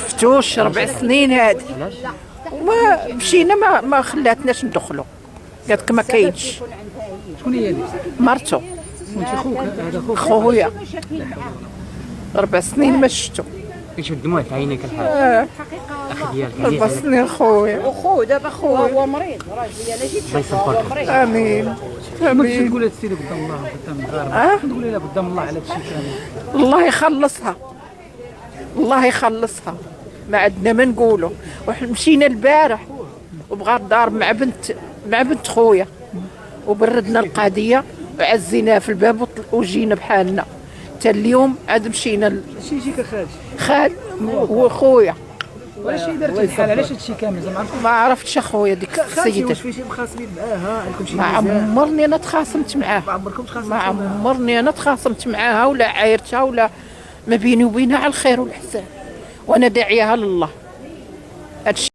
شفتوش 4 سنين هادي وما مشينا ما خلاتناش ندخلوا، قالت لك ما كاينش. شكون هي هذه؟ مرتو. وانت خوك هذا خوك؟ خويا 4 سنين ما شفتو. كيشوف الدموع في عينيك الحال. اخي ديالك 4 سنين خويا. وخو دابا خويا هو مريض راجل انا جيت الله يصبرك. امين ما امين. تقول هذا السيد قدام الله وقدام الغرب، تقولي له قدام الله على هذا الشيء كامل. الله يخلصها، الله يخلصها، ما عندنا ما نقولوا. مشينا البارح وبغى الدار مع بنت خويا وبردنا القضيه وعزيناها في الباب وجينا بحالنا. حتى اليوم عاد مشينا شي يجيك خالد خال وخويا. وعلاش هي دارت هذا الحال؟ علاش هذا الشيء كامل زعما؟ ما عرفتش اخويا ديك السيده. واش في شي مخاصمين معاها؟ عندكم شي ما عمرني انا تخاصمت معاها، ما عمركم تخاصمتوا ما معاها؟ عمرني انا تخاصمت معاها ولا عايرتها ولا، ما بيني وبينها على الخير والحسان، وانا داعيها لله. هادشي